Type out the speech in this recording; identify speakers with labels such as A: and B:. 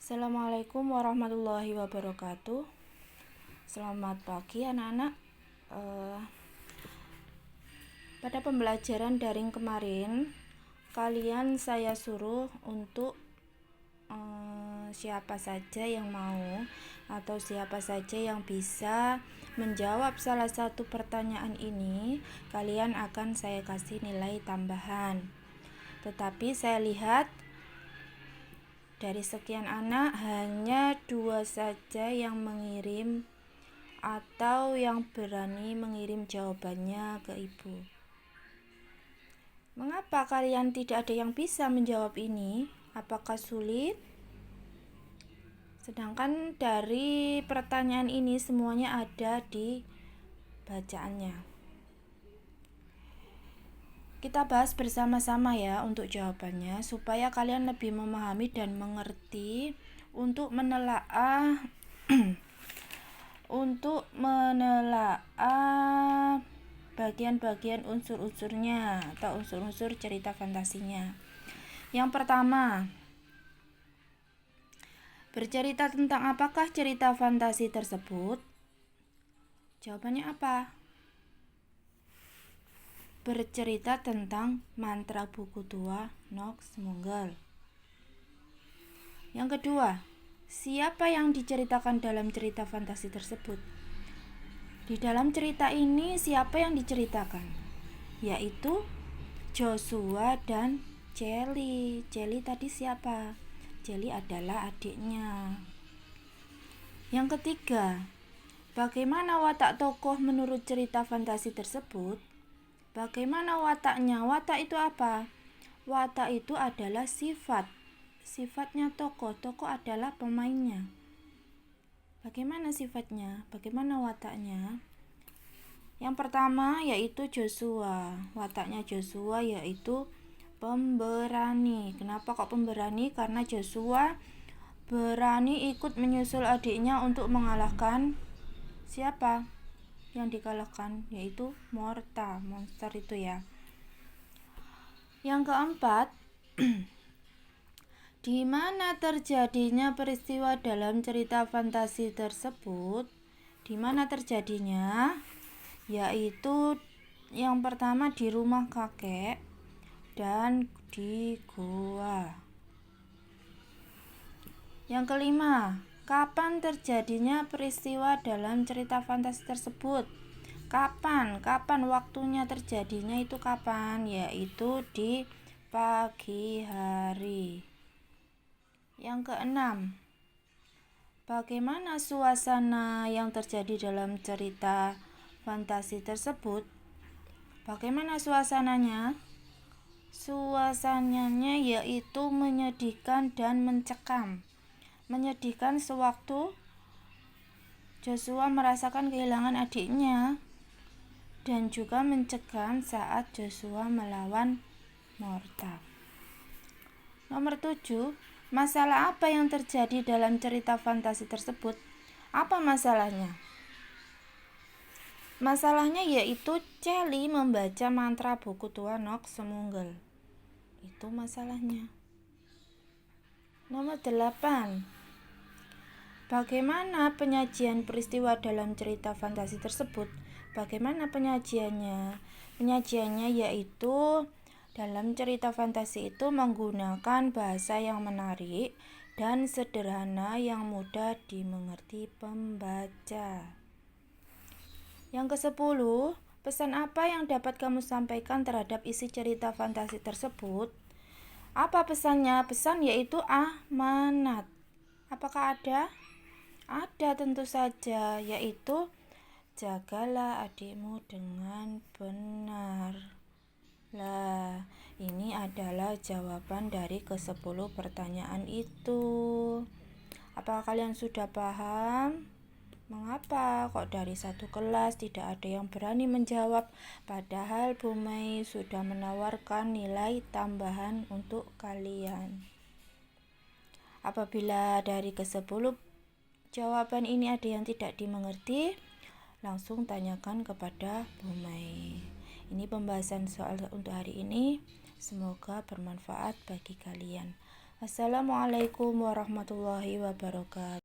A: Assalamualaikum warahmatullahi wabarakatuh. Selamat pagi anak-anak. Pada pembelajaran daring kemarin, kalian saya suruh untuk siapa saja yang mau atau siapa saja yang bisa menjawab salah satu pertanyaan ini, kalian akan saya kasih nilai tambahan. Tetapi saya lihat dari sekian anak hanya 2 saja yang mengirim atau yang berani mengirim jawabannya ke ibu. Mengapa kalian tidak ada yang bisa menjawab ini? Apakah sulit? Sedangkan dari pertanyaan ini semuanya ada di bacaannya. Kita bahas bersama-sama ya untuk jawabannya supaya kalian lebih memahami dan mengerti untuk menelaah bagian-bagian unsur-unsurnya atau unsur-unsur cerita fantasinya. Yang pertama, bercerita tentang apakah cerita fantasi tersebut? Jawabannya apa? Bercerita tentang mantra buku tua Nok Semunggal. Yang kedua, siapa yang diceritakan dalam cerita fantasi tersebut? Di dalam cerita ini siapa yang diceritakan? Yaitu Joshua dan Jelly. Jelly tadi siapa? Jelly adalah adiknya. Yang ketiga, bagaimana watak tokoh menurut cerita fantasi tersebut? Bagaimana wataknya? Watak itu apa? Watak itu adalah sifatnya tokoh. Tokoh adalah pemainnya. Bagaimana sifatnya? Bagaimana wataknya? Yang pertama yaitu Joshua. Wataknya Joshua yaitu pemberani. Kenapa kok pemberani? Karena Joshua berani ikut menyusul adiknya untuk mengalahkan siapa? Yang dikalahkan yaitu monster itu ya. Yang keempat, di mana terjadinya peristiwa dalam cerita fantasi tersebut? Di mana terjadinya? Yaitu yang pertama di rumah kakek dan di goa. Yang kelima, kapan terjadinya peristiwa dalam cerita fantasi tersebut? Kapan waktunya terjadinya itu kapan? Yaitu di pagi hari. Yang keenam, bagaimana suasana yang terjadi dalam cerita fantasi tersebut? Bagaimana suasananya? Suasananya yaitu menyedihkan dan mencekam. Menyedihkan sewaktu Joshua merasakan kehilangan adiknya, dan juga mencekam saat Joshua melawan Morta. Nomor 7, masalah apa yang terjadi dalam cerita fantasi tersebut? Apa masalahnya? Masalahnya yaitu Jelly membaca mantra buku tua Nok Semunggal. Itu masalahnya. Nomor 8, bagaimana penyajian peristiwa dalam cerita fantasi tersebut? Bagaimana penyajiannya? Penyajiannya yaitu dalam cerita fantasi itu menggunakan bahasa yang menarik dan sederhana yang mudah dimengerti pembaca. Yang ke-10, pesan apa yang dapat kamu sampaikan terhadap isi cerita fantasi tersebut? Apa pesannya? Pesan yaitu amanat. Apakah ada? Ada tentu saja, yaitu jagalah adikmu dengan benar. Lah, ini adalah jawaban dari ke-10 pertanyaan itu. Apakah kalian sudah paham? Mengapa kok dari satu kelas tidak ada yang berani menjawab, padahal Bu Mei sudah menawarkan nilai tambahan untuk kalian? Apabila dari ke-10 jawaban ini ada yang tidak dimengerti, langsung tanyakan kepada Bu Mei. Ini pembahasan soal untuk hari ini. Semoga bermanfaat bagi kalian. Assalamualaikum warahmatullahi wabarakatuh.